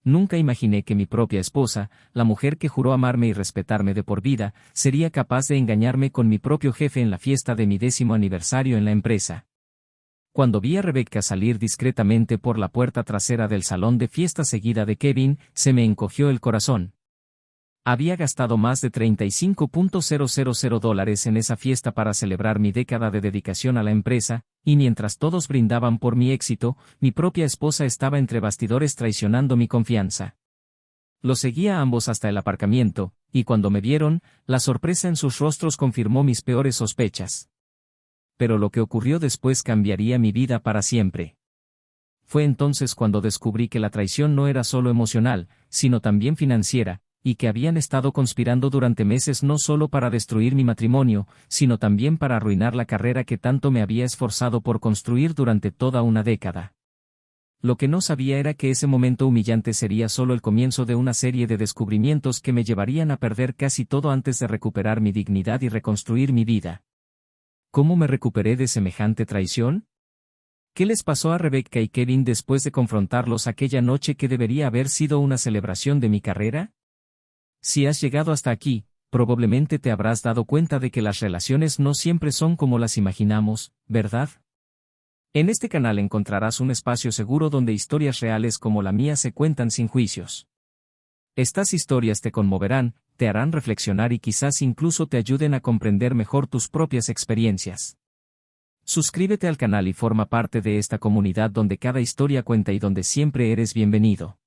Nunca imaginé que mi propia esposa, la mujer que juró amarme y respetarme de por vida, sería capaz de engañarme con mi propio jefe en la fiesta de mi 10º aniversario en la empresa. Cuando vi a Rebecca salir discretamente por la puerta trasera del salón de fiesta seguida de Kevin, se me encogió el corazón. Había gastado más de $35,000 en esa fiesta para celebrar mi década de dedicación a la empresa, y mientras todos brindaban por mi éxito, mi propia esposa estaba entre bastidores traicionando mi confianza. Los seguí a ambos hasta el aparcamiento, y cuando me vieron, la sorpresa en sus rostros confirmó mis peores sospechas. Pero lo que ocurrió después cambiaría mi vida para siempre. Fue entonces cuando descubrí que la traición no era solo emocional, sino también financiera, y que habían estado conspirando durante meses no solo para destruir mi matrimonio, sino también para arruinar la carrera que tanto me había esforzado por construir durante toda una década. Lo que no sabía era que ese momento humillante sería solo el comienzo de una serie de descubrimientos que me llevarían a perder casi todo antes de recuperar mi dignidad y reconstruir mi vida. ¿Cómo me recuperé de semejante traición? ¿Qué les pasó a Rebecca y Kevin después de confrontarlos aquella noche que debería haber sido una celebración de mi carrera? Si has llegado hasta aquí, probablemente te habrás dado cuenta de que las relaciones no siempre son como las imaginamos, ¿verdad? En este canal encontrarás un espacio seguro donde historias reales como la mía se cuentan sin juicios. Estas historias te conmoverán, te harán reflexionar y quizás incluso te ayuden a comprender mejor tus propias experiencias. Suscríbete al canal y forma parte de esta comunidad donde cada historia cuenta y donde siempre eres bienvenido.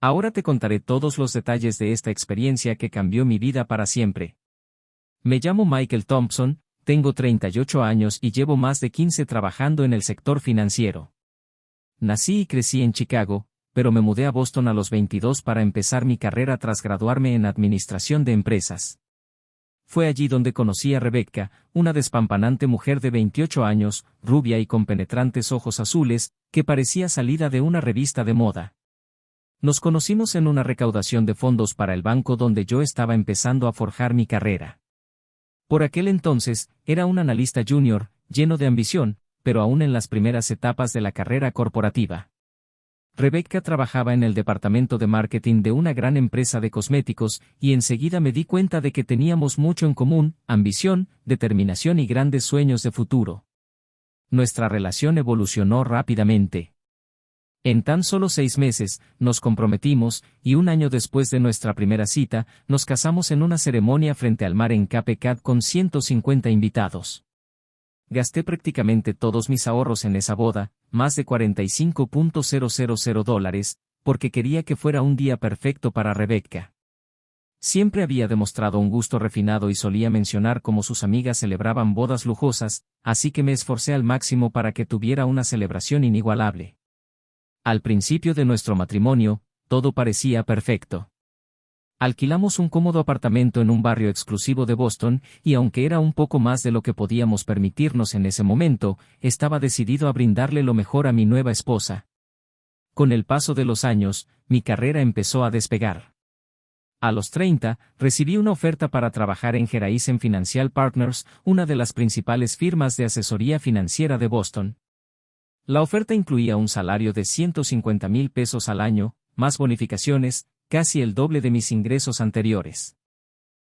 Ahora te contaré todos los detalles de esta experiencia que cambió mi vida para siempre. Me llamo Michael Thompson, tengo 38 años y llevo más de 15 trabajando en el sector financiero. Nací y crecí en Chicago, pero me mudé a Boston a los 22 para empezar mi carrera tras graduarme en administración de empresas. Fue allí donde conocí a Rebecca, una despampanante mujer de 28 años, rubia y con penetrantes ojos azules, que parecía salida de una revista de moda. Nos conocimos en una recaudación de fondos para el banco donde yo estaba empezando a forjar mi carrera. Por aquel entonces, era un analista junior, lleno de ambición, pero aún en las primeras etapas de la carrera corporativa. Rebecca trabajaba en el departamento de marketing de una gran empresa de cosméticos, y enseguida me di cuenta de que teníamos mucho en común: ambición, determinación y grandes sueños de futuro. Nuestra relación evolucionó rápidamente. En tan solo 6 meses, nos comprometimos, y un año después de nuestra primera cita, nos casamos en una ceremonia frente al mar en Cape Cod con 150 invitados. Gasté prácticamente todos mis ahorros en esa boda, más de $45,000, porque quería que fuera un día perfecto para Rebecca. Siempre había demostrado un gusto refinado y solía mencionar cómo sus amigas celebraban bodas lujosas, así que me esforcé al máximo para que tuviera una celebración inigualable. Al principio de nuestro matrimonio, todo parecía perfecto. Alquilamos un cómodo apartamento en un barrio exclusivo de Boston, y aunque era un poco más de lo que podíamos permitirnos en ese momento, estaba decidido a brindarle lo mejor a mi nueva esposa. Con el paso de los años, mi carrera empezó a despegar. A los 30, recibí una oferta para trabajar en Horizon Financial Partners, una de las principales firmas de asesoría financiera de Boston. La oferta incluía un salario de $150,000 al año, más bonificaciones, casi el doble de mis ingresos anteriores.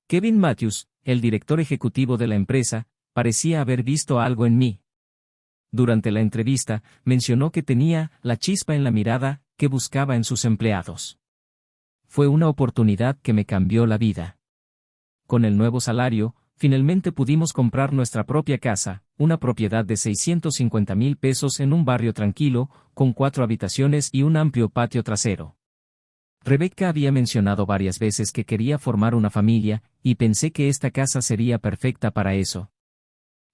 Kevin Matthews, el director ejecutivo de la empresa, parecía haber visto algo en mí. Durante la entrevista, mencionó que tenía la chispa en la mirada que buscaba en sus empleados. Fue una oportunidad que me cambió la vida. Con el nuevo salario, finalmente pudimos comprar nuestra propia casa, una propiedad de $650,000 en un barrio tranquilo, con 4 habitaciones y un amplio patio trasero. Rebecca había mencionado varias veces que quería formar una familia, y pensé que esta casa sería perfecta para eso.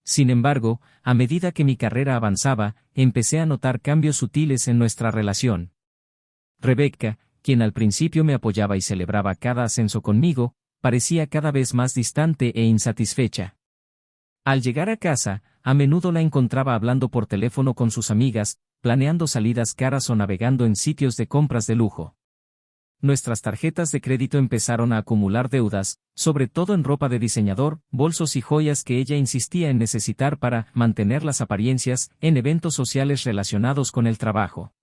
Sin embargo, a medida que mi carrera avanzaba, empecé a notar cambios sutiles en nuestra relación. Rebecca, quien al principio me apoyaba y celebraba cada ascenso conmigo, parecía cada vez más distante e insatisfecha. Al llegar a casa, a menudo la encontraba hablando por teléfono con sus amigas, planeando salidas caras o navegando en sitios de compras de lujo. Nuestras tarjetas de crédito empezaron a acumular deudas, sobre todo en ropa de diseñador, bolsos y joyas que ella insistía en necesitar para mantener las apariencias en eventos sociales relacionados con el trabajo.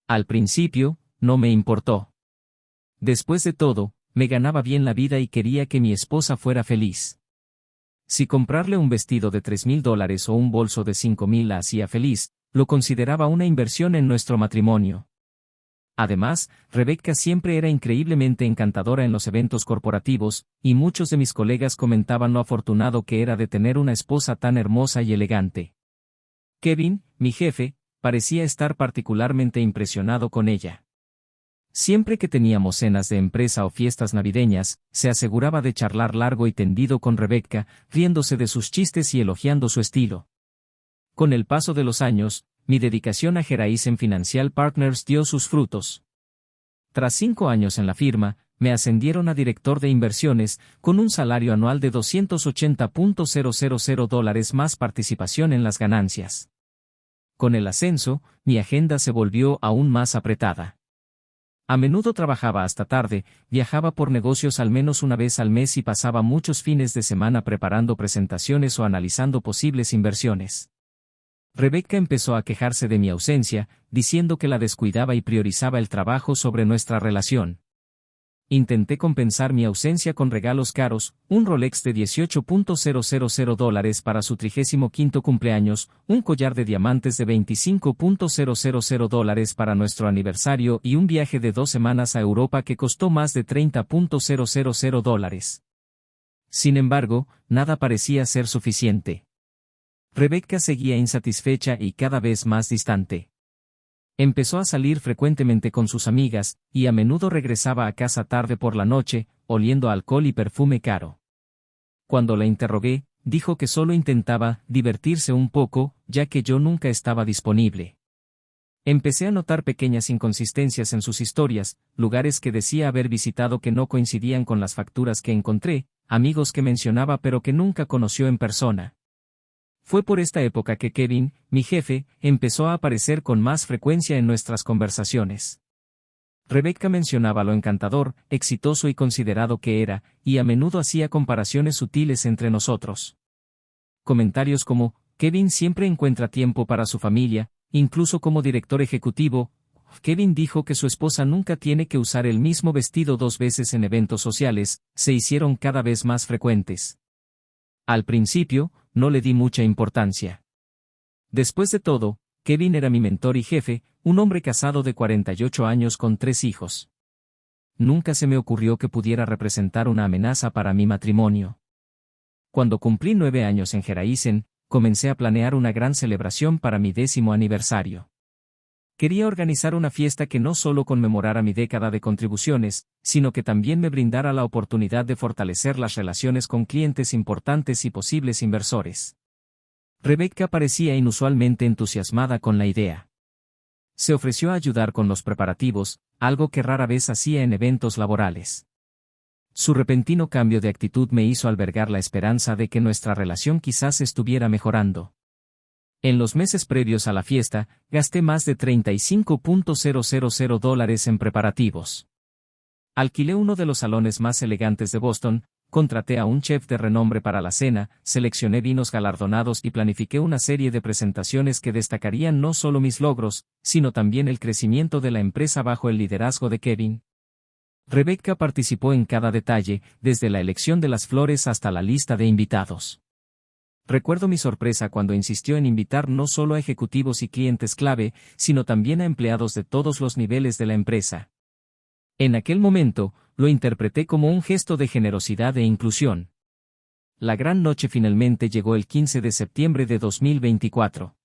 Al principio, no me importó. Después de todo, me ganaba bien la vida y quería que mi esposa fuera feliz. Si comprarle un vestido de $3,000 o un bolso de $5,000 la hacía feliz, lo consideraba una inversión en nuestro matrimonio. Además, Rebecca siempre era increíblemente encantadora en los eventos corporativos, y muchos de mis colegas comentaban lo afortunado que era de tener una esposa tan hermosa y elegante. Kevin, mi jefe, parecía estar particularmente impresionado con ella. Siempre que teníamos cenas de empresa o fiestas navideñas, se aseguraba de charlar largo y tendido con Rebecca, riéndose de sus chistes y elogiando su estilo. Con el paso de los años, mi dedicación a Horizon Financial Partners dio sus frutos. Tras 5 años en la firma, me ascendieron a director de inversiones, con un salario anual de $280,000 más participación en las ganancias. Con el ascenso, mi agenda se volvió aún más apretada. A menudo trabajaba hasta tarde, viajaba por negocios al menos una vez al mes y pasaba muchos fines de semana preparando presentaciones o analizando posibles inversiones. Rebecca empezó a quejarse de mi ausencia, diciendo que la descuidaba y priorizaba el trabajo sobre nuestra relación. Intenté compensar mi ausencia con regalos caros, un Rolex de $18,000 para su 35º cumpleaños, un collar de diamantes de $25,000 para nuestro aniversario y un viaje de 2 semanas a Europa que costó más de $30,000. Sin embargo, nada parecía ser suficiente. Rebecca seguía insatisfecha y cada vez más distante. Empezó a salir frecuentemente con sus amigas, y a menudo regresaba a casa tarde por la noche, oliendo a alcohol y perfume caro. Cuando la interrogué, dijo que solo intentaba divertirse un poco, ya que yo nunca estaba disponible. Empecé a notar pequeñas inconsistencias en sus historias, lugares que decía haber visitado que no coincidían con las facturas que encontré, amigos que mencionaba pero que nunca conoció en persona. Fue por esta época que Kevin, mi jefe, empezó a aparecer con más frecuencia en nuestras conversaciones. Rebecca mencionaba lo encantador, exitoso y considerado que era, y a menudo hacía comparaciones sutiles entre nosotros. Comentarios como, Kevin siempre encuentra tiempo para su familia, incluso como director ejecutivo. Kevin dijo que su esposa nunca tiene que usar el mismo vestido 2 veces en eventos sociales, se hicieron cada vez más frecuentes. Al principio, no le di mucha importancia. Después de todo, Kevin era mi mentor y jefe, un hombre casado de 48 años con 3 hijos. Nunca se me ocurrió que pudiera representar una amenaza para mi matrimonio. Cuando cumplí 9 años en Horizon, comencé a planear una gran celebración para mi 10º aniversario. Quería organizar una fiesta que no solo conmemorara mi década de contribuciones, sino que también me brindara la oportunidad de fortalecer las relaciones con clientes importantes y posibles inversores. Rebecca parecía inusualmente entusiasmada con la idea. Se ofreció a ayudar con los preparativos, algo que rara vez hacía en eventos laborales. Su repentino cambio de actitud me hizo albergar la esperanza de que nuestra relación quizás estuviera mejorando. En los meses previos a la fiesta, gasté más de $35,000 en preparativos. Alquilé uno de los salones más elegantes de Boston, contraté a un chef de renombre para la cena, seleccioné vinos galardonados y planifiqué una serie de presentaciones que destacarían no solo mis logros, sino también el crecimiento de la empresa bajo el liderazgo de Kevin. Rebecca participó en cada detalle, desde la elección de las flores hasta la lista de invitados. Recuerdo mi sorpresa cuando insistió en invitar no solo a ejecutivos y clientes clave, sino también a empleados de todos los niveles de la empresa. En aquel momento, lo interpreté como un gesto de generosidad e inclusión. La gran noche finalmente llegó el 15 de septiembre de 2024.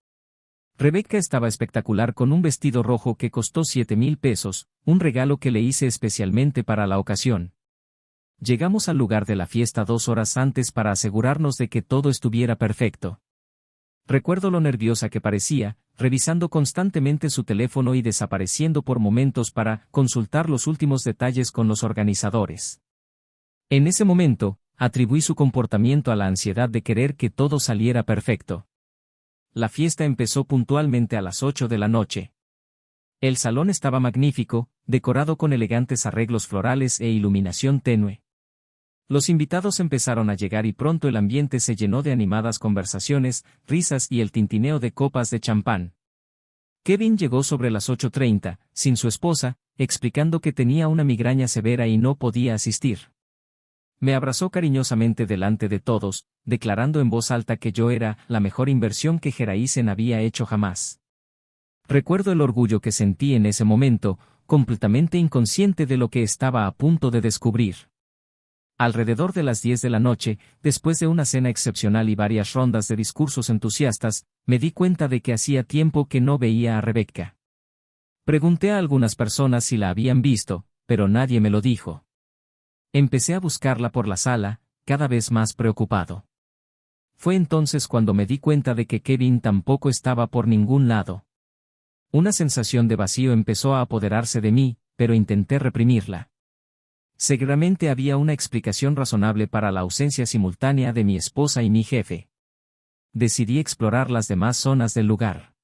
Rebecca estaba espectacular con un vestido rojo que costó $7,000, un regalo que le hice especialmente para la ocasión. Llegamos al lugar de la fiesta 2 horas antes para asegurarnos de que todo estuviera perfecto. Recuerdo lo nerviosa que parecía, revisando constantemente su teléfono y desapareciendo por momentos para consultar los últimos detalles con los organizadores. En ese momento, atribuí su comportamiento a la ansiedad de querer que todo saliera perfecto. La fiesta empezó puntualmente a las 8 de la noche. El salón estaba magnífico, decorado con elegantes arreglos florales e iluminación tenue. Los invitados empezaron a llegar y pronto el ambiente se llenó de animadas conversaciones, risas y el tintineo de copas de champán. Kevin llegó sobre las 8:30, sin su esposa, explicando que tenía una migraña severa y no podía asistir. Me abrazó cariñosamente delante de todos, declarando en voz alta que yo era la mejor inversión que Geraisen había hecho jamás. Recuerdo el orgullo que sentí en ese momento, completamente inconsciente de lo que estaba a punto de descubrir. Alrededor de las 10 de la noche, después de una cena excepcional y varias rondas de discursos entusiastas, me di cuenta de que hacía tiempo que no veía a Rebecca. Pregunté a algunas personas si la habían visto, pero nadie me lo dijo. Empecé a buscarla por la sala, cada vez más preocupado. Fue entonces cuando me di cuenta de que Kevin tampoco estaba por ningún lado. Una sensación de vacío empezó a apoderarse de mí, pero intenté reprimirla. Seguramente había una explicación razonable para la ausencia simultánea de mi esposa y mi jefe. Decidí explorar las demás zonas del lugar.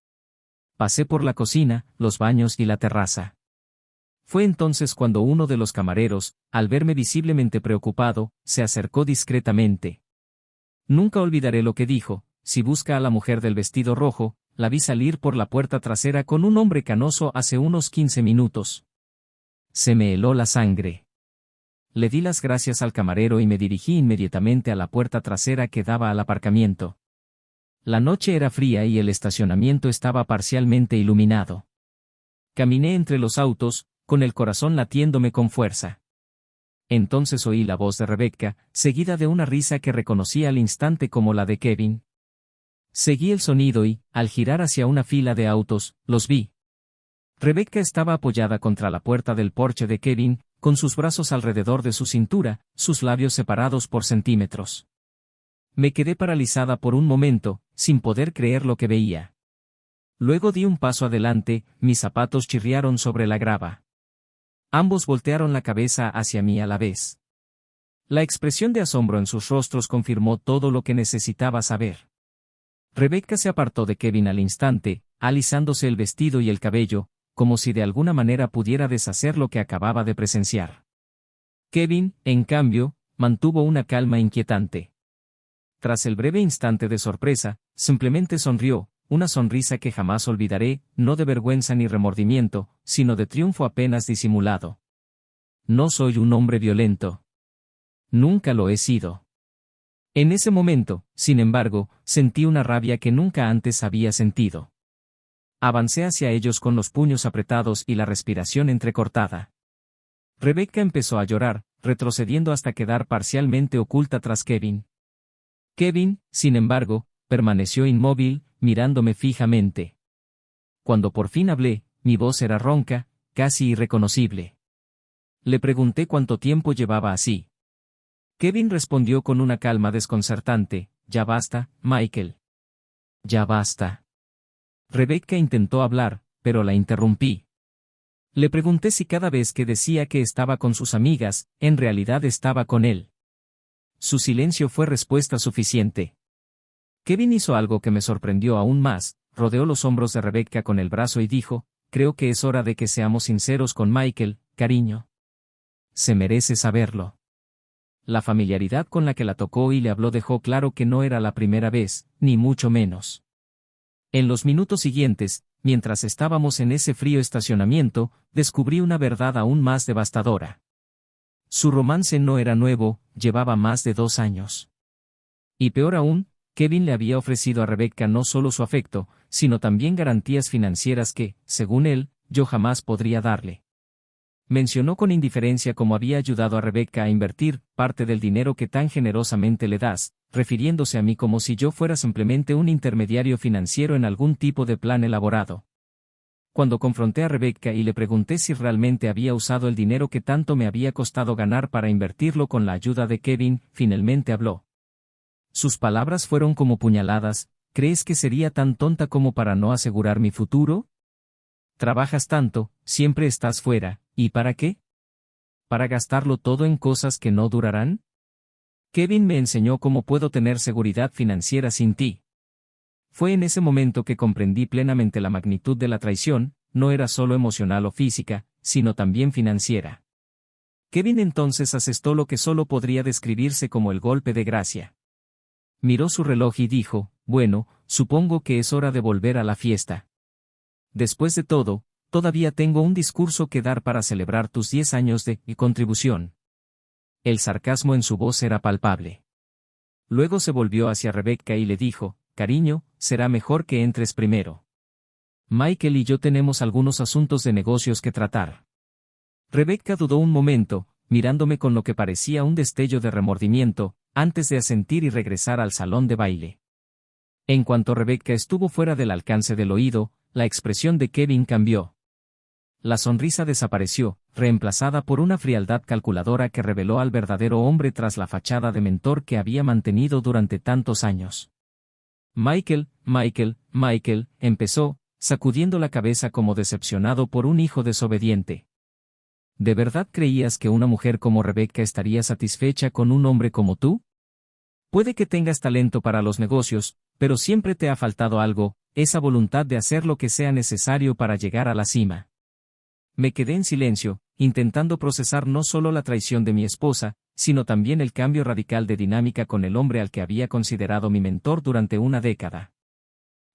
Pasé por la cocina, los baños y la terraza. Fue entonces cuando uno de los camareros, al verme visiblemente preocupado, se acercó discretamente. Nunca olvidaré lo que dijo: si busca a la mujer del vestido rojo, la vi salir por la puerta trasera con un hombre canoso hace unos 15 minutos. Se me heló la sangre. Le di las gracias al camarero y me dirigí inmediatamente a la puerta trasera que daba al aparcamiento. La noche era fría y el estacionamiento estaba parcialmente iluminado. Caminé entre los autos, con el corazón latiéndome con fuerza. Entonces oí la voz de Rebecca, seguida de una risa que reconocí al instante como la de Kevin. Seguí el sonido y, al girar hacia una fila de autos, los vi. Rebecca estaba apoyada contra la puerta del Porsche de Kevin, con sus brazos alrededor de su cintura, sus labios separados por centímetros. Me quedé paralizada por un momento, sin poder creer lo que veía. Luego di un paso adelante, mis zapatos chirriaron sobre la grava. Ambos voltearon la cabeza hacia mí a la vez. La expresión de asombro en sus rostros confirmó todo lo que necesitaba saber. Rebecca se apartó de Kevin al instante, alisándose el vestido y el cabello, como si de alguna manera pudiera deshacer lo que acababa de presenciar. Kevin, en cambio, mantuvo una calma inquietante. Tras el breve instante de sorpresa, simplemente sonrió, una sonrisa que jamás olvidaré, no de vergüenza ni remordimiento, sino de triunfo apenas disimulado. No soy un hombre violento. Nunca lo he sido. En ese momento, sin embargo, sentí una rabia que nunca antes había sentido. Avancé hacia ellos con los puños apretados y la respiración entrecortada. Rebecca empezó a llorar, retrocediendo hasta quedar parcialmente oculta tras Kevin. Kevin, sin embargo, permaneció inmóvil, mirándome fijamente. Cuando por fin hablé, mi voz era ronca, casi irreconocible. Le pregunté cuánto tiempo llevaba así. Kevin respondió con una calma desconcertante: ya basta, Michael. Ya basta. Rebecca intentó hablar, pero la interrumpí. Le pregunté si cada vez que decía que estaba con sus amigas, en realidad estaba con él. Su silencio fue respuesta suficiente. Kevin hizo algo que me sorprendió aún más, rodeó los hombros de Rebecca con el brazo y dijo: creo que es hora de que seamos sinceros con Michael, cariño. Se merece saberlo. La familiaridad con la que la tocó y le habló dejó claro que no era la primera vez, ni mucho menos. En los minutos siguientes, mientras estábamos en ese frío estacionamiento, descubrí una verdad aún más devastadora. Su romance no era nuevo, llevaba más de 2 años. Y peor aún, Kevin le había ofrecido a Rebecca no solo su afecto, sino también garantías financieras que, según él, yo jamás podría darle. Mencionó con indiferencia cómo había ayudado a Rebecca a invertir parte del dinero que tan generosamente le das, refiriéndose a mí como si yo fuera simplemente un intermediario financiero en algún tipo de plan elaborado. Cuando confronté a Rebecca y le pregunté si realmente había usado el dinero que tanto me había costado ganar para invertirlo con la ayuda de Kevin, finalmente habló. Sus palabras fueron como puñaladas: ¿crees que sería tan tonta como para no asegurar mi futuro? Trabajas tanto, siempre estás fuera, ¿y para qué? ¿Para gastarlo todo en cosas que no durarán? Kevin me enseñó cómo puedo tener seguridad financiera sin ti. Fue en ese momento que comprendí plenamente la magnitud de la traición, no era solo emocional o física, sino también financiera. Kevin entonces asestó lo que solo podría describirse como el golpe de gracia. Miró su reloj y dijo: bueno, supongo que es hora de volver a la fiesta. Después de todo, todavía tengo un discurso que dar para celebrar tus 10 años de contribución. El sarcasmo en su voz era palpable. Luego se volvió hacia Rebecca y le dijo, cariño, será mejor que entres primero. Michael y yo tenemos algunos asuntos de negocios que tratar. Rebecca dudó un momento, mirándome con lo que parecía un destello de remordimiento, antes de asentir y regresar al salón de baile. En cuanto Rebecca estuvo fuera del alcance del oído, la expresión de Kevin cambió. La sonrisa desapareció, reemplazada por una frialdad calculadora que reveló al verdadero hombre tras la fachada de mentor que había mantenido durante tantos años. Michael, empezó, sacudiendo la cabeza como decepcionado por un hijo desobediente. ¿De verdad creías que una mujer como Rebecca estaría satisfecha con un hombre como tú? Puede que tengas talento para los negocios, pero siempre te ha faltado algo, esa voluntad de hacer lo que sea necesario para llegar a la cima. Me quedé en silencio, intentando procesar no solo la traición de mi esposa, sino también el cambio radical de dinámica con el hombre al que había considerado mi mentor durante una década.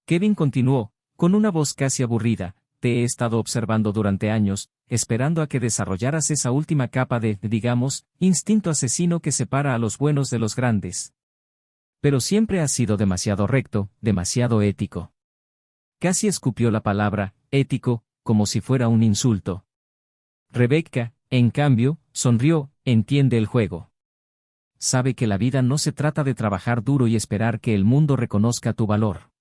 Kevin continuó, con una voz casi aburrida, te he estado observando durante años, esperando a que desarrollaras esa última capa de, digamos, instinto asesino que separa a los buenos de los grandes. Pero siempre has sido demasiado recto, demasiado ético. Casi escupió la palabra, ético, como si fuera un insulto. Rebecca, en cambio, sonrió, entiende el juego. Sabe que la vida no se trata de trabajar duro y esperar que el mundo reconozca tu valor.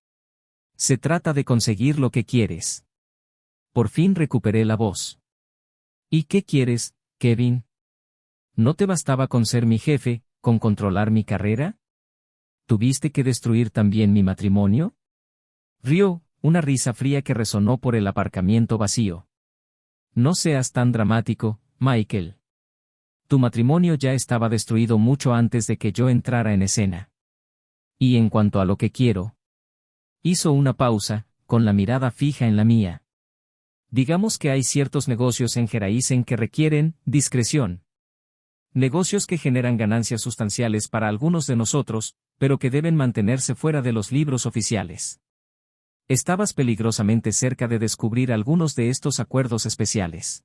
Se trata de conseguir lo que quieres. Por fin recuperé la voz. ¿Y qué quieres, Kevin? ¿No te bastaba con ser mi jefe, con controlar mi carrera? ¿Tuviste que destruir también mi matrimonio? Rió, una risa fría que resonó por el aparcamiento vacío. No seas tan dramático, Michael. Tu matrimonio ya estaba destruido mucho antes de que yo entrara en escena. Y en cuanto a lo que quiero. Hizo una pausa, con la mirada fija en la mía. Digamos que hay ciertos negocios en Geraisen que requieren discreción. Negocios que generan ganancias sustanciales para algunos de nosotros, pero que deben mantenerse fuera de los libros oficiales. Estabas peligrosamente cerca de descubrir algunos de estos acuerdos especiales.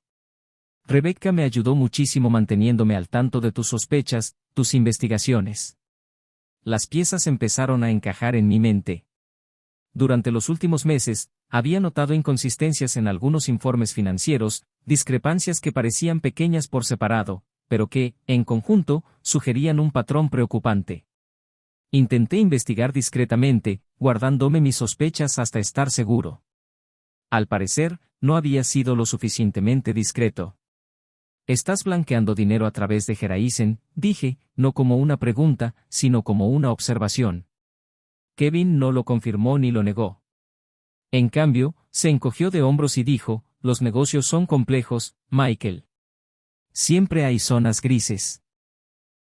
Rebecca me ayudó muchísimo manteniéndome al tanto de tus sospechas, tus investigaciones. Las piezas empezaron a encajar en mi mente. Durante los últimos meses, había notado inconsistencias en algunos informes financieros, discrepancias que parecían pequeñas por separado, pero que, en conjunto, sugerían un patrón preocupante. Intenté investigar discretamente, guardándome mis sospechas hasta estar seguro. Al parecer, no había sido lo suficientemente discreto. Estás blanqueando dinero a través de Geraisen, dije, no como una pregunta, sino como una observación. Kevin no lo confirmó ni lo negó. En cambio, se encogió de hombros y dijo, los negocios son complejos, Michael. Siempre hay zonas grises.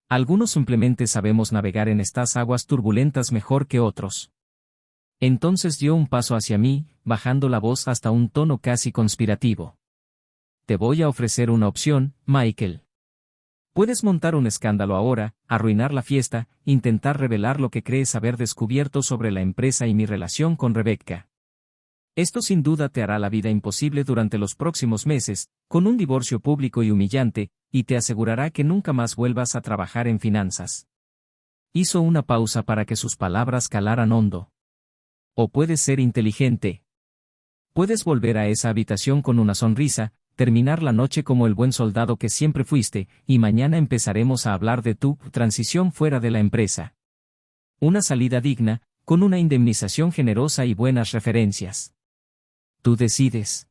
Algunos simplemente sabemos navegar en estas aguas turbulentas mejor que otros. Entonces dio un paso hacia mí, bajando la voz hasta un tono casi conspirativo. Te voy a ofrecer una opción, Michael. Puedes montar un escándalo ahora, arruinar la fiesta, intentar revelar lo que crees haber descubierto sobre la empresa y mi relación con Rebecca. Esto sin duda te hará la vida imposible durante los próximos meses, con un divorcio público y humillante, y te asegurará que nunca más vuelvas a trabajar en finanzas. Hizo una pausa para que sus palabras calaran hondo. O puedes ser inteligente. Puedes volver a esa habitación con una sonrisa, terminar la noche como el buen soldado que siempre fuiste, y mañana empezaremos a hablar de tu transición fuera de la empresa. Una salida digna, con una indemnización generosa y buenas referencias. Tú decides.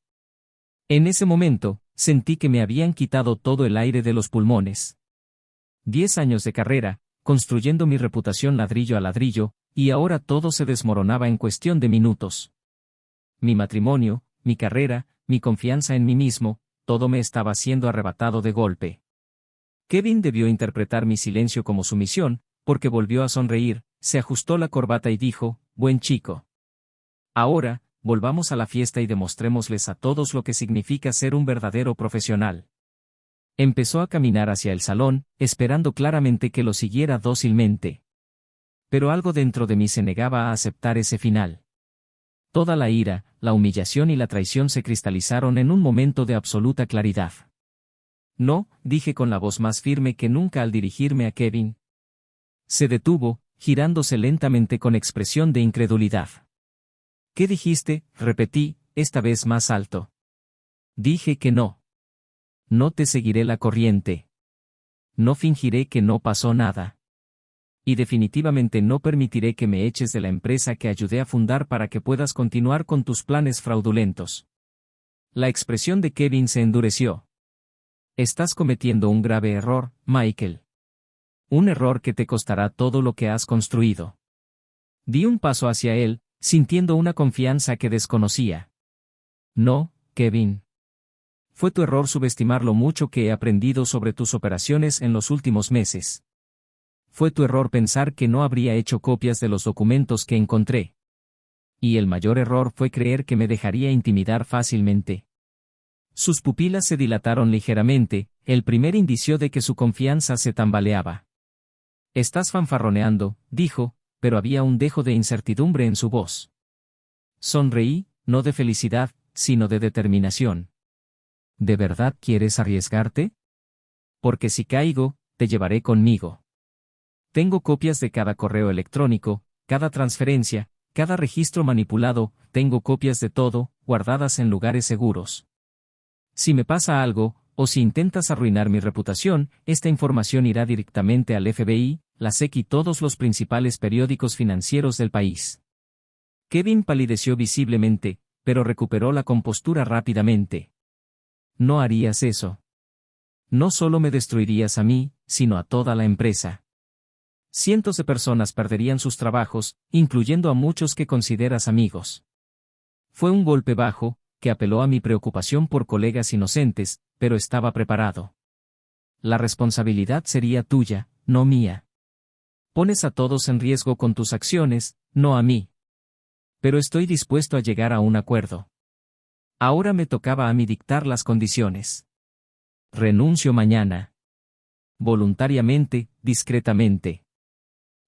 En ese momento, sentí que me habían quitado todo el aire de los pulmones. 10 años de carrera, construyendo mi reputación ladrillo a ladrillo, y ahora todo se desmoronaba en cuestión de minutos. Mi matrimonio, mi carrera, mi confianza en mí mismo, todo me estaba siendo arrebatado de golpe. Kevin debió interpretar mi silencio como sumisión, porque volvió a sonreír, se ajustó la corbata y dijo, buen chico. Ahora, volvamos a la fiesta y demostrémosles a todos lo que significa ser un verdadero profesional. Empezó a caminar hacia el salón, esperando claramente que lo siguiera dócilmente. Pero algo dentro de mí se negaba a aceptar ese final. Toda la ira, la humillación y la traición se cristalizaron en un momento de absoluta claridad. No, dije con la voz más firme que nunca al dirigirme a Kevin. Se detuvo, girándose lentamente con expresión de incredulidad. ¿Qué dijiste?, repetí, esta vez más alto. Dije que no. No te seguiré la corriente. No fingiré que no pasó nada. Y definitivamente no permitiré que me eches de la empresa que ayudé a fundar para que puedas continuar con tus planes fraudulentos. La expresión de Kevin se endureció. Estás cometiendo un grave error, Michael. Un error que te costará todo lo que has construido. Di un paso hacia él, sintiendo una confianza que desconocía. No, Kevin. Fue tu error subestimar lo mucho que he aprendido sobre tus operaciones en los últimos meses. Fue tu error pensar que no habría hecho copias de los documentos que encontré. Y el mayor error fue creer que me dejaría intimidar fácilmente. Sus pupilas se dilataron ligeramente, el primer indicio de que su confianza se tambaleaba. Estás fanfarroneando, dijo, pero había un dejo de incertidumbre en su voz. Sonreí, no de felicidad, sino de determinación. ¿De verdad quieres arriesgarte? Porque si caigo, te llevaré conmigo. Tengo copias de cada correo electrónico, cada transferencia, cada registro manipulado, tengo copias de todo, guardadas en lugares seguros. Si me pasa algo, o si intentas arruinar mi reputación, esta información irá directamente al FBI, la SEC y todos los principales periódicos financieros del país. Kevin palideció visiblemente, pero recuperó la compostura rápidamente. No harías eso. No solo me destruirías a mí, sino a toda la empresa. Cientos de personas perderían sus trabajos, incluyendo a muchos que consideras amigos. Fue un golpe bajo, que apeló a mi preocupación por colegas inocentes, pero estaba preparado. La responsabilidad sería tuya, no mía. Pones a todos en riesgo con tus acciones, no a mí. Pero estoy dispuesto a llegar a un acuerdo. Ahora me tocaba a mí dictar las condiciones. Renuncio mañana. Voluntariamente, discretamente.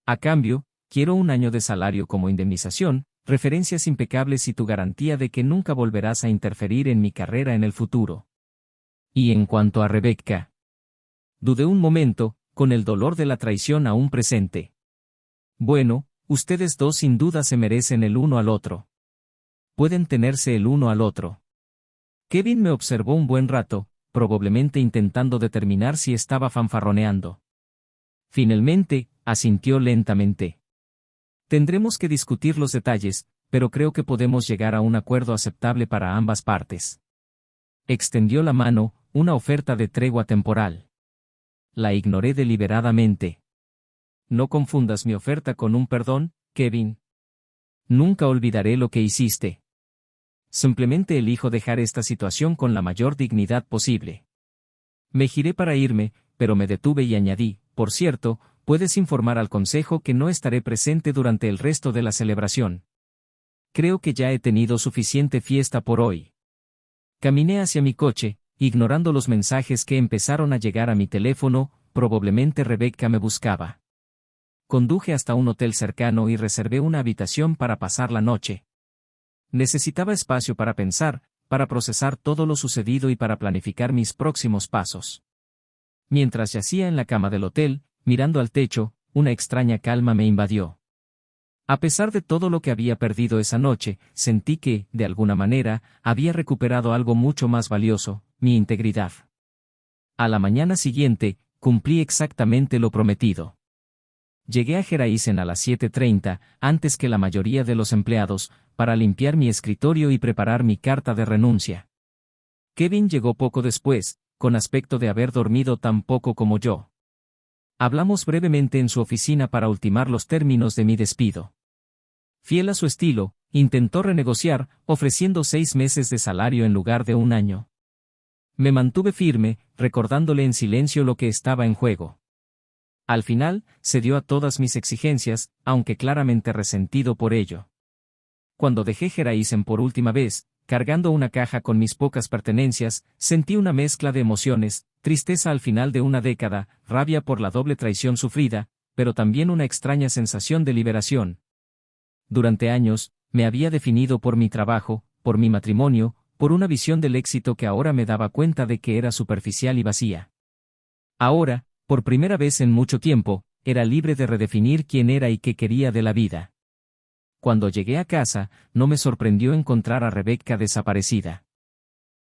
A cambio, quiero 1 año de salario como indemnización, referencias impecables y tu garantía de que nunca volverás a interferir en mi carrera en el futuro. Y en cuanto a Rebecca. Dudé un momento, con el dolor de la traición aún presente. Bueno, ustedes dos sin duda se merecen el uno al otro. Pueden tenerse el uno al otro. Kevin me observó un buen rato, probablemente intentando determinar si estaba fanfarroneando. Finalmente, asintió lentamente. Tendremos que discutir los detalles, pero creo que podemos llegar a un acuerdo aceptable para ambas partes. Extendió la mano, una oferta de tregua temporal. La ignoré deliberadamente. No confundas mi oferta con un perdón, Kevin. Nunca olvidaré lo que hiciste. Simplemente elijo dejar esta situación con la mayor dignidad posible. Me giré para irme, pero me detuve y añadí, por cierto, puedes informar al consejo que no estaré presente durante el resto de la celebración. Creo que ya he tenido suficiente fiesta por hoy. Caminé hacia mi coche, ignorando los mensajes que empezaron a llegar a mi teléfono, probablemente Rebecca me buscaba. Conduje hasta un hotel cercano y reservé una habitación para pasar la noche. Necesitaba espacio para pensar, para procesar todo lo sucedido y para planificar mis próximos pasos. Mientras yacía en la cama del hotel, mirando al techo, una extraña calma me invadió. A pesar de todo lo que había perdido esa noche, sentí que, de alguna manera, había recuperado algo mucho más valioso, mi integridad. A la mañana siguiente, cumplí exactamente lo prometido. Llegué a Gerais a las 7:30, antes que la mayoría de los empleados, para limpiar mi escritorio y preparar mi carta de renuncia. Kevin llegó poco después, con aspecto de haber dormido tan poco como yo. Hablamos brevemente en su oficina para ultimar los términos de mi despido. Fiel a su estilo, intentó renegociar, ofreciendo 6 meses de salario en lugar de 1 año. Me mantuve firme, recordándole en silencio lo que estaba en juego. Al final, cedió a todas mis exigencias, aunque claramente resentido por ello. Cuando dejé Gerais por última vez, cargando una caja con mis pocas pertenencias, sentí una mezcla de emociones, tristeza al final de una década, rabia por la doble traición sufrida, pero también una extraña sensación de liberación. Durante años, Me había definido por mi trabajo, por mi matrimonio, por una visión del éxito que ahora me daba cuenta de que era superficial y vacía. Ahora, por primera vez en mucho tiempo, era libre de redefinir quién era y qué quería de la vida. Cuando llegué a casa, no me sorprendió encontrar a Rebecca desaparecida.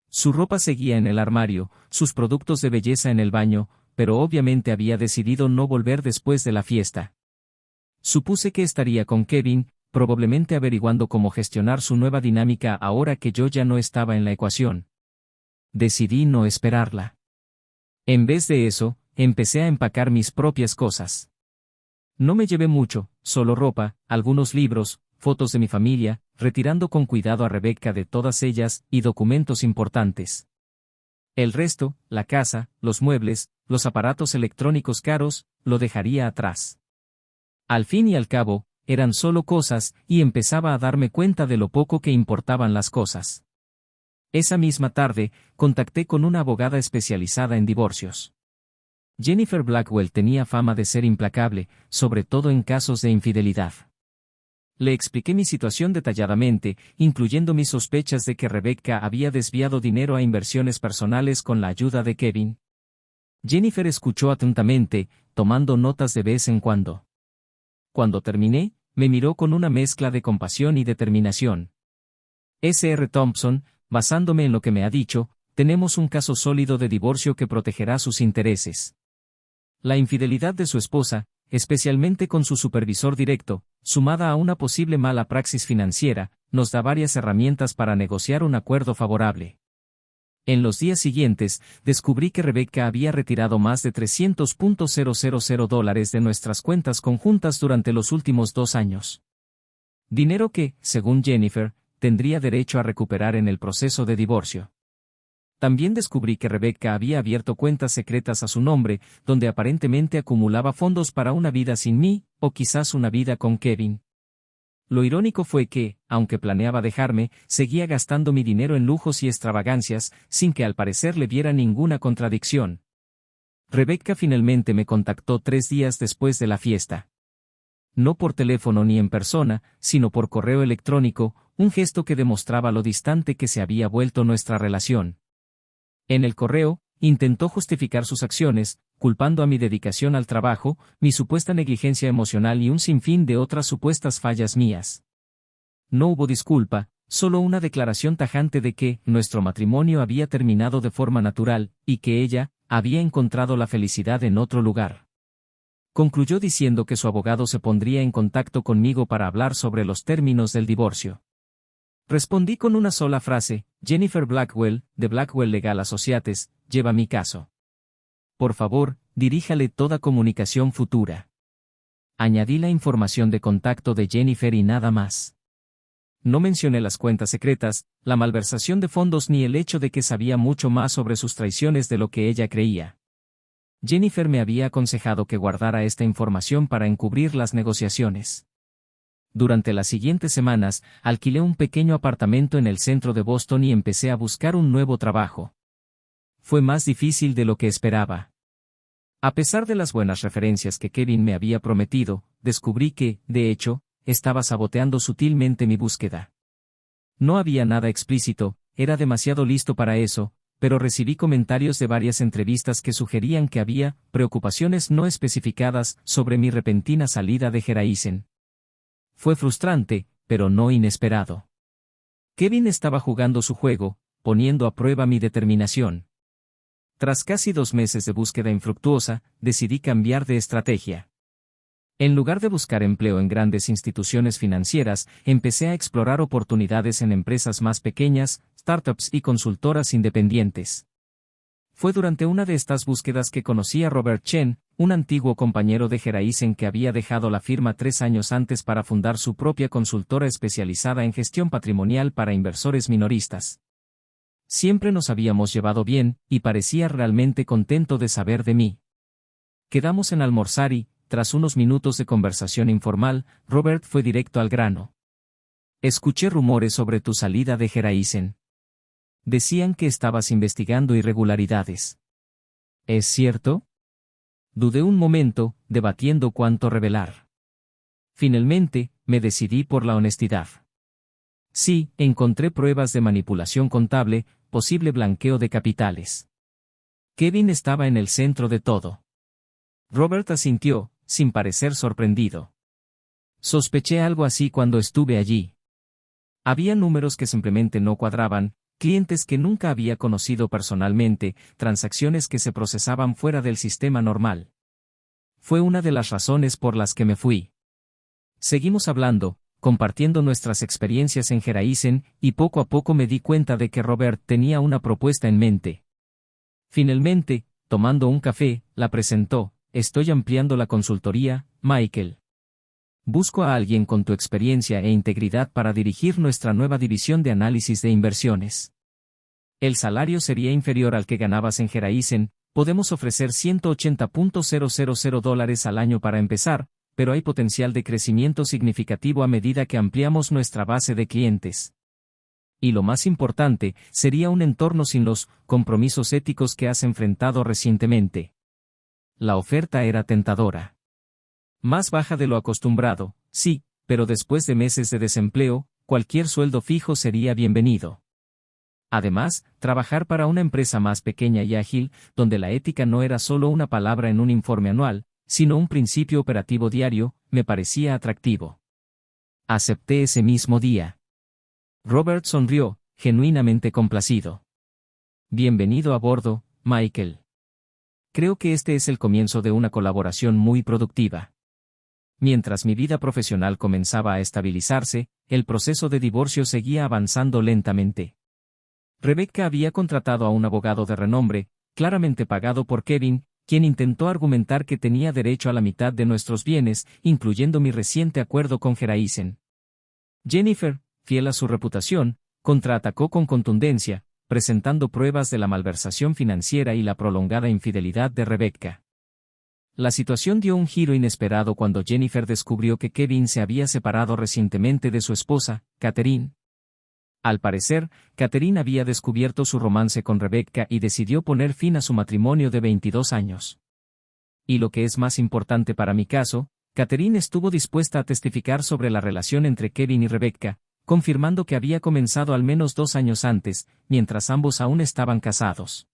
Su ropa seguía en el armario, sus productos de belleza en el baño, pero obviamente había decidido no volver después de la fiesta. Supuse que estaría con Kevin, probablemente averiguando cómo gestionar su nueva dinámica ahora que yo ya no estaba en la ecuación. Decidí no esperarla. En vez de eso, empecé a empacar mis propias cosas. No me llevé mucho, solo ropa, algunos libros, fotos de mi familia, retirando con cuidado a Rebecca de todas ellas y documentos importantes. El resto, la casa, los muebles, los aparatos electrónicos caros, lo dejaría atrás. Al fin y al cabo, eran solo cosas, y empezaba a darme cuenta de lo poco que importaban las cosas. Esa misma tarde, contacté con una abogada especializada en divorcios. Jennifer Blackwell tenía fama de ser implacable, sobre todo en casos de infidelidad. Le expliqué mi situación detalladamente, incluyendo mis sospechas de que Rebecca había desviado dinero a inversiones personales con la ayuda de Kevin. Jennifer escuchó atentamente, tomando notas de vez en cuando. Cuando terminé, me miró con una mezcla de compasión y determinación. Sr. Thompson, basándome en lo que me ha dicho, tenemos un caso sólido de divorcio que protegerá sus intereses. La infidelidad de su esposa, especialmente con su supervisor directo, sumada a una posible mala praxis financiera, nos da varias herramientas para negociar un acuerdo favorable. En los días siguientes, descubrí que Rebecca había retirado más de $300,000 de nuestras cuentas conjuntas durante los últimos 2 años. Dinero que, según Jennifer, tendría derecho a recuperar en el proceso de divorcio. También descubrí que Rebecca había abierto cuentas secretas a su nombre, donde aparentemente acumulaba fondos para una vida sin mí, o quizás una vida con Kevin. Lo irónico fue que, aunque planeaba dejarme, seguía gastando mi dinero en lujos y extravagancias, sin que al parecer le viera ninguna contradicción. Rebecca finalmente me contactó 3 días después de la fiesta. No por teléfono ni en persona, sino por correo electrónico, un gesto que demostraba lo distante que se había vuelto nuestra relación. En el correo, intentó justificar sus acciones, culpando a mi dedicación al trabajo, mi supuesta negligencia emocional y un sinfín de otras supuestas fallas mías. No hubo disculpa, solo una declaración tajante de que nuestro matrimonio había terminado de forma natural, y que ella había encontrado la felicidad en otro lugar. Concluyó diciendo que su abogado se pondría en contacto conmigo para hablar sobre los términos del divorcio. Respondí con una sola frase: Jennifer Blackwell, de Blackwell Legal Associates, lleva mi caso. Por favor, diríjale toda comunicación futura. Añadí la información de contacto de Jennifer y nada más. No mencioné las cuentas secretas, la malversación de fondos ni el hecho de que sabía mucho más sobre sus traiciones de lo que ella creía. Jennifer me había aconsejado que guardara esta información para encubrir las negociaciones. Durante las siguientes semanas, alquilé un pequeño apartamento en el centro de Boston y empecé a buscar un nuevo trabajo. Fue más difícil de lo que esperaba. A pesar de las buenas referencias que Kevin me había prometido, descubrí que, de hecho, estaba saboteando sutilmente mi búsqueda. No había nada explícito, era demasiado listo para eso, pero recibí comentarios de varias entrevistas que sugerían que había preocupaciones no especificadas sobre mi repentina salida de Geraisen. Fue frustrante, pero no inesperado. Kevin estaba jugando su juego, poniendo a prueba mi determinación. Tras casi 2 meses de búsqueda infructuosa, decidí cambiar de estrategia. En lugar de buscar empleo en grandes instituciones financieras, empecé a explorar oportunidades en empresas más pequeñas, startups y consultoras independientes. Fue durante una de estas búsquedas que conocí a Robert Chen, un antiguo compañero de Geraisen que había dejado la firma 3 años antes para fundar su propia consultora especializada en gestión patrimonial para inversores minoristas. Siempre nos habíamos llevado bien, y parecía realmente contento de saber de mí. Quedamos en almorzar y, tras unos minutos de conversación informal, Robert fue directo al grano. Escuché rumores sobre tu salida de Geraisen. Decían que estabas investigando irregularidades. ¿Es cierto? Dudé un momento, debatiendo cuánto revelar. Finalmente, me decidí por la honestidad. Sí, encontré pruebas de manipulación contable, posible blanqueo de capitales. Kevin estaba en el centro de todo. Robert asintió, sin parecer sorprendido. Sospeché algo así cuando estuve allí. Había números que simplemente no cuadraban, clientes que nunca había conocido personalmente, transacciones que se procesaban fuera del sistema normal. Fue una de las razones por las que me fui. Seguimos hablando, compartiendo nuestras experiencias en Geraisen, y poco a poco me di cuenta de que Robert tenía una propuesta en mente. Finalmente, tomando un café, la presentó: estoy ampliando la consultoría, Michael. Busco a alguien con tu experiencia e integridad para dirigir nuestra nueva división de análisis de inversiones. El salario sería inferior al que ganabas en Geraisen, podemos ofrecer $180,000 al año para empezar, pero hay potencial de crecimiento significativo a medida que ampliamos nuestra base de clientes. Y lo más importante, sería un entorno sin los compromisos éticos que has enfrentado recientemente. La oferta era tentadora. Más baja de lo acostumbrado, sí, pero después de meses de desempleo, cualquier sueldo fijo sería bienvenido. Además, trabajar para una empresa más pequeña y ágil, donde la ética no era solo una palabra en un informe anual, sino un principio operativo diario, me parecía atractivo. Acepté ese mismo día. Robert sonrió, genuinamente complacido. Bienvenido a bordo, Michael. Creo que este es el comienzo de una colaboración muy productiva. Mientras mi vida profesional comenzaba a estabilizarse, el proceso de divorcio seguía avanzando lentamente. Rebecca había contratado a un abogado de renombre, claramente pagado por Kevin, quien intentó argumentar que tenía derecho a la mitad de nuestros bienes, incluyendo mi reciente acuerdo con Geraisen. Jennifer, fiel a su reputación, contraatacó con contundencia, presentando pruebas de la malversación financiera y la prolongada infidelidad de Rebecca. La situación dio un giro inesperado cuando Jennifer descubrió que Kevin se había separado recientemente de su esposa, Catherine. Al parecer, Catherine había descubierto su romance con Rebecca y decidió poner fin a su matrimonio de 22 años. Y lo que es más importante para mi caso, Catherine estuvo dispuesta a testificar sobre la relación entre Kevin y Rebecca, confirmando que había comenzado al menos 2 años antes, mientras ambos aún estaban casados.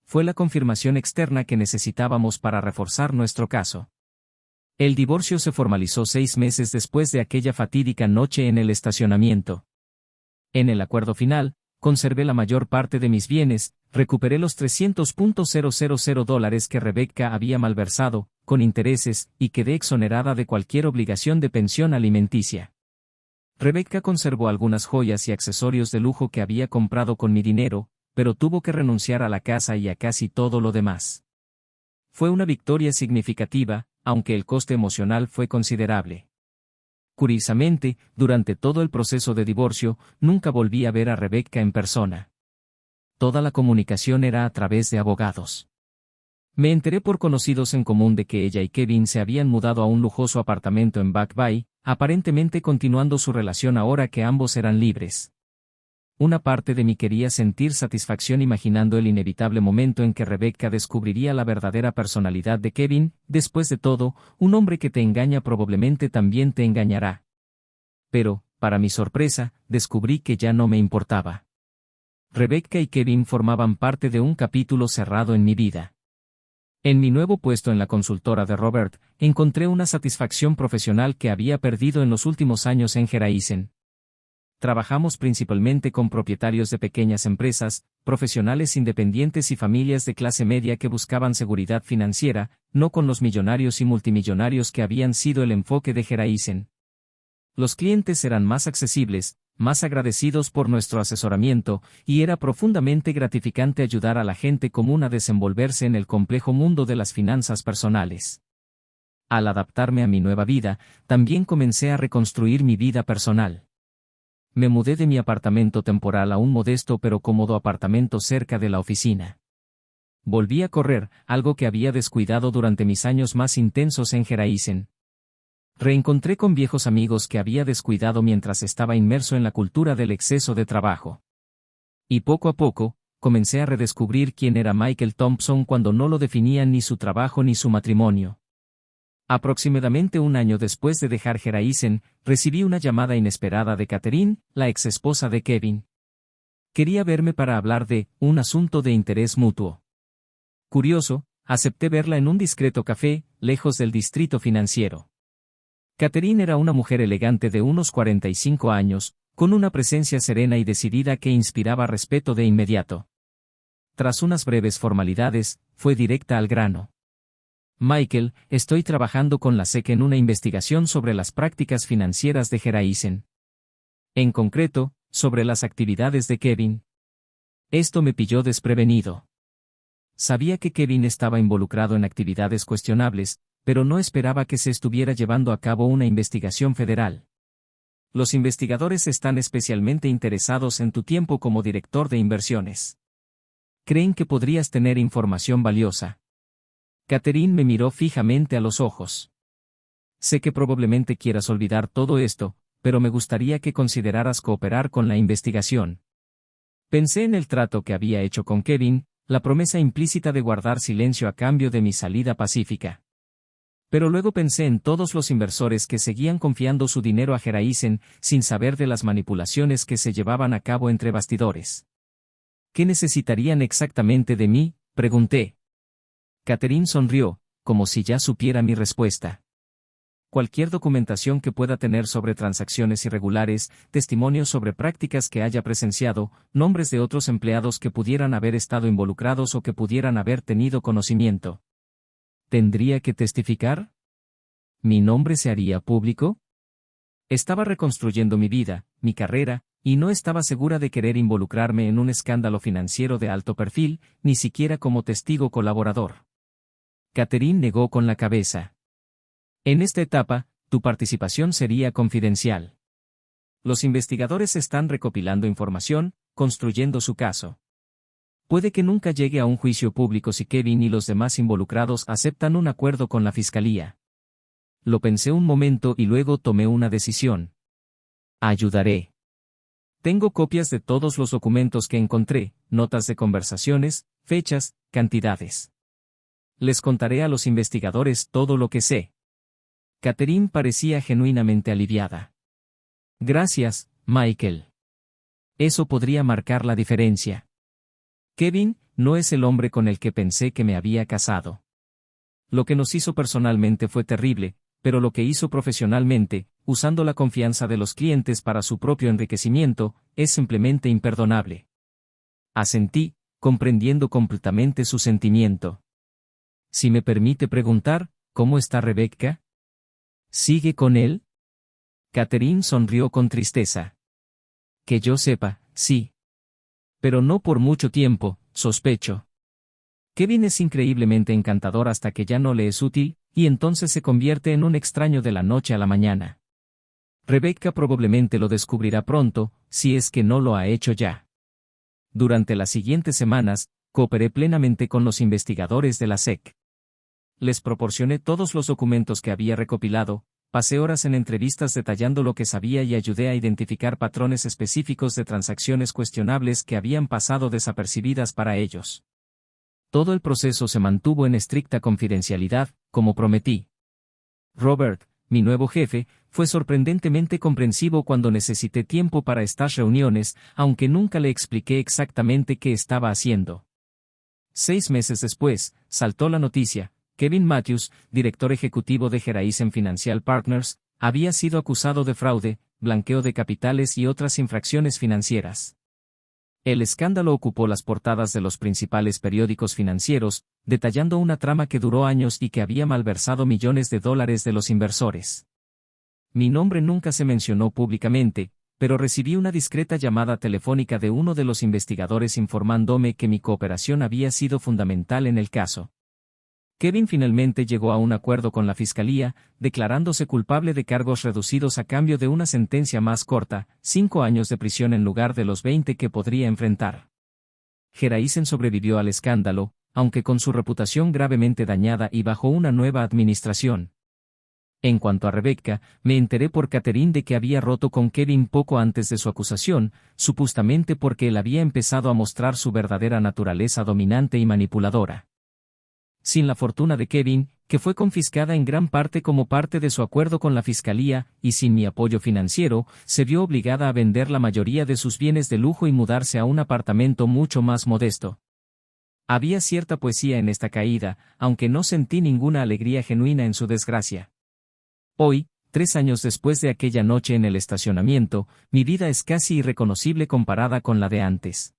Fue la confirmación externa que necesitábamos para reforzar nuestro caso. El divorcio se formalizó 6 meses después de aquella fatídica noche en el estacionamiento. En el acuerdo final, conservé la mayor parte de mis bienes, recuperé los $300,000 que Rebecca había malversado, con intereses, y quedé exonerada de cualquier obligación de pensión alimenticia. Rebecca conservó algunas joyas y accesorios de lujo que había comprado con mi dinero, pero tuvo que renunciar a la casa y a casi todo lo demás. Fue una victoria significativa, aunque el coste emocional fue considerable. Curiosamente, durante todo el proceso de divorcio, nunca volví a ver a Rebecca en persona. Toda la comunicación era a través de abogados. Me enteré por conocidos en común de que ella y Kevin se habían mudado a un lujoso apartamento en Back Bay, aparentemente continuando su relación ahora que ambos eran libres. Una parte de mí quería sentir satisfacción imaginando el inevitable momento en que Rebecca descubriría la verdadera personalidad de Kevin. Después de todo, un hombre que te engaña probablemente también te engañará. Pero, para mi sorpresa, descubrí que ya no me importaba. Rebecca y Kevin formaban parte de un capítulo cerrado en mi vida. En mi nuevo puesto en la consultora de Robert, encontré una satisfacción profesional que había perdido en los últimos años en Geraisen. Trabajamos principalmente con propietarios de pequeñas empresas, profesionales independientes y familias de clase media que buscaban seguridad financiera, no con los millonarios y multimillonarios que habían sido el enfoque de Geraisen. Los clientes eran más accesibles, más agradecidos por nuestro asesoramiento, y era profundamente gratificante ayudar a la gente común a desenvolverse en el complejo mundo de las finanzas personales. Al adaptarme a mi nueva vida, también comencé a reconstruir mi vida personal. Me mudé de mi apartamento temporal a un modesto pero cómodo apartamento cerca de la oficina. Volví a correr, algo que había descuidado durante mis años más intensos en Geraisen. Reencontré con viejos amigos que había descuidado mientras estaba inmerso en la cultura del exceso de trabajo. Y poco a poco, comencé a redescubrir quién era Michael Thompson cuando no lo definían ni su trabajo ni su matrimonio. Aproximadamente un año después de dejar Geraisen, recibí una llamada inesperada de Catherine, la exesposa de Kevin. Quería verme para hablar de un asunto de interés mutuo. Curioso, acepté verla en un discreto café, lejos del distrito financiero. Catherine era una mujer elegante de unos 45 años, con una presencia serena y decidida que inspiraba respeto de inmediato. Tras unas breves formalidades, fue directa al grano. Michael, estoy trabajando con la SEC en una investigación sobre las prácticas financieras de Geraisen. En concreto, sobre las actividades de Kevin. Esto me pilló desprevenido. Sabía que Kevin estaba involucrado en actividades cuestionables, pero no esperaba que se estuviera llevando a cabo una investigación federal. Los investigadores están especialmente interesados en tu tiempo como director de inversiones. Creen que podrías tener información valiosa. Catherine me miró fijamente a los ojos. Sé que probablemente quieras olvidar todo esto, pero me gustaría que consideraras cooperar con la investigación. Pensé en el trato que había hecho con Kevin, la promesa implícita de guardar silencio a cambio de mi salida pacífica. Pero luego pensé en todos los inversores que seguían confiando su dinero a Geraisen, sin saber de las manipulaciones que se llevaban a cabo entre bastidores. ¿Qué necesitarían exactamente de mí?, pregunté. Catherine sonrió, como si ya supiera mi respuesta. Cualquier documentación que pueda tener sobre transacciones irregulares, testimonios sobre prácticas que haya presenciado, nombres de otros empleados que pudieran haber estado involucrados o que pudieran haber tenido conocimiento. ¿Tendría que testificar? ¿Mi nombre se haría público? Estaba reconstruyendo mi vida, mi carrera, y no estaba segura de querer involucrarme en un escándalo financiero de alto perfil, ni siquiera como testigo colaborador. Catherine negó con la cabeza. En esta etapa, tu participación sería confidencial. Los investigadores están recopilando información, construyendo su caso. Puede que nunca llegue a un juicio público si Kevin y los demás involucrados aceptan un acuerdo con la fiscalía. Lo pensé un momento y luego tomé una decisión. Ayudaré. Tengo copias de todos los documentos que encontré, notas de conversaciones, fechas, cantidades. Les contaré a los investigadores todo lo que sé. Catherine parecía genuinamente aliviada. Gracias, Michael. Eso podría marcar la diferencia. Kevin no es el hombre con el que pensé que me había casado. Lo que nos hizo personalmente fue terrible, pero lo que hizo profesionalmente, usando la confianza de los clientes para su propio enriquecimiento, es simplemente imperdonable. Asentí, comprendiendo completamente su sentimiento. Si me permite preguntar, ¿cómo está Rebecca? ¿Sigue con él? Catherine sonrió con tristeza. Que yo sepa, sí. Pero no por mucho tiempo, sospecho. Kevin es increíblemente encantador hasta que ya no le es útil, y entonces se convierte en un extraño de la noche a la mañana. Rebecca probablemente lo descubrirá pronto, si es que no lo ha hecho ya. Durante las siguientes semanas, cooperé plenamente con los investigadores de la SEC. Les proporcioné todos los documentos que había recopilado, pasé horas en entrevistas detallando lo que sabía y ayudé a identificar patrones específicos de transacciones cuestionables que habían pasado desapercibidas para ellos. Todo el proceso se mantuvo en estricta confidencialidad, como prometí. Robert, mi nuevo jefe, fue sorprendentemente comprensivo cuando necesité tiempo para estas reuniones, aunque nunca le expliqué exactamente qué estaba haciendo. 6 meses después, saltó la noticia. Kevin Matthews, director ejecutivo de Geraisen Financial Partners, había sido acusado de fraude, blanqueo de capitales y otras infracciones financieras. El escándalo ocupó las portadas de los principales periódicos financieros, detallando una trama que duró años y que había malversado millones de dólares de los inversores. Mi nombre nunca se mencionó públicamente, pero recibí una discreta llamada telefónica de uno de los investigadores informándome que mi cooperación había sido fundamental en el caso. Kevin finalmente llegó a un acuerdo con la fiscalía, declarándose culpable de cargos reducidos a cambio de una sentencia más corta, 5 años de prisión en lugar de los 20 que podría enfrentar. Geraisen sobrevivió al escándalo, aunque con su reputación gravemente dañada y bajo una nueva administración. En cuanto a Rebecca, me enteré por Catherine de que había roto con Kevin poco antes de su acusación, supuestamente porque él había empezado a mostrar su verdadera naturaleza dominante y manipuladora. Sin la fortuna de Kevin, que fue confiscada en gran parte como parte de su acuerdo con la fiscalía, y sin mi apoyo financiero, se vio obligada a vender la mayoría de sus bienes de lujo y mudarse a un apartamento mucho más modesto. Había cierta poesía en esta caída, aunque no sentí ninguna alegría genuina en su desgracia. Hoy, 3 años después de aquella noche en el estacionamiento, mi vida es casi irreconocible comparada con la de antes.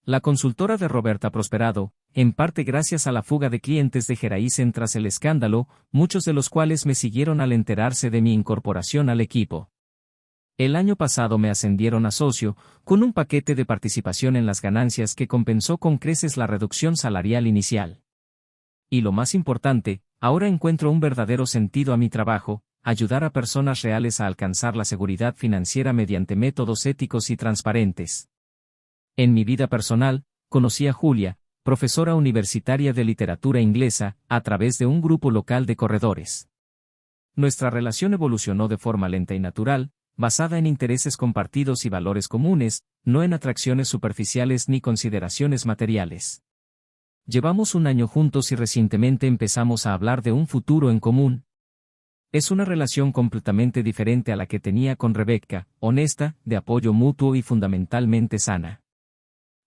La consultora de Roberta ha prosperado, en parte gracias a la fuga de clientes de Geraisen tras el escándalo, muchos de los cuales me siguieron al enterarse de mi incorporación al equipo. El año pasado me ascendieron a socio, con un paquete de participación en las ganancias que compensó con creces la reducción salarial inicial. Y lo más importante, ahora encuentro un verdadero sentido a mi trabajo, ayudar a personas reales a alcanzar la seguridad financiera mediante métodos éticos y transparentes. En mi vida personal, conocí a Julia, profesora universitaria de literatura inglesa, a través de un grupo local de corredores. Nuestra relación evolucionó de forma lenta y natural, basada en intereses compartidos y valores comunes, no en atracciones superficiales ni consideraciones materiales. Llevamos un año juntos y recientemente empezamos a hablar de un futuro en común. Es una relación completamente diferente a la que tenía con Rebecca, honesta, de apoyo mutuo y fundamentalmente sana.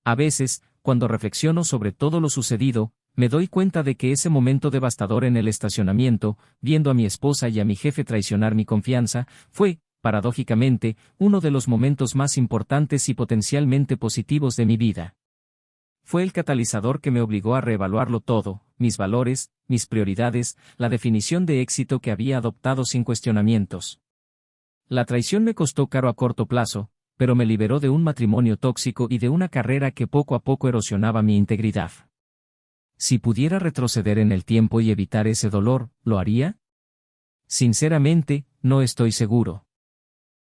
A veces, cuando reflexiono sobre todo lo sucedido, me doy cuenta de que ese momento devastador en el estacionamiento, viendo a mi esposa y a mi jefe traicionar mi confianza, fue, paradójicamente, uno de los momentos más importantes y potencialmente positivos de mi vida. Fue el catalizador que me obligó a reevaluarlo todo, mis valores, mis prioridades, la definición de éxito que había adoptado sin cuestionamientos. La traición me costó caro a corto plazo, pero me liberó de un matrimonio tóxico y de una carrera que poco a poco erosionaba mi integridad. Si pudiera retroceder en el tiempo y evitar ese dolor, ¿lo haría? Sinceramente, no estoy seguro.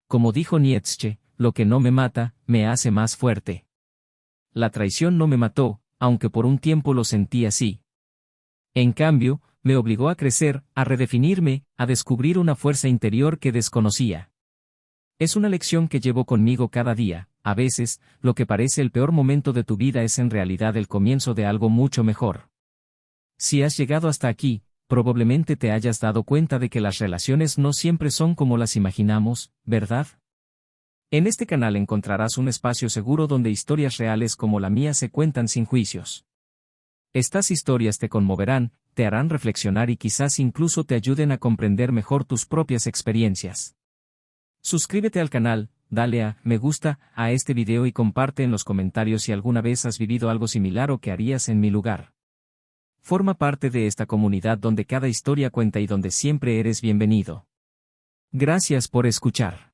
Como dijo Nietzsche, lo que no me mata, me hace más fuerte. La traición no me mató, aunque por un tiempo lo sentí así. En cambio, me obligó a crecer, a redefinirme, a descubrir una fuerza interior que desconocía. Es una lección que llevo conmigo cada día. A veces, lo que parece el peor momento de tu vida es en realidad el comienzo de algo mucho mejor. Si has llegado hasta aquí, probablemente te hayas dado cuenta de que las relaciones no siempre son como las imaginamos, ¿verdad? En este canal encontrarás un espacio seguro donde historias reales como la mía se cuentan sin juicios. Estas historias te conmoverán, te harán reflexionar y quizás incluso te ayuden a comprender mejor tus propias experiencias. Suscríbete al canal, dale a me gusta a este video y comparte en los comentarios si alguna vez has vivido algo similar o qué harías en mi lugar. Forma parte de esta comunidad donde cada historia cuenta y donde siempre eres bienvenido. Gracias por escuchar.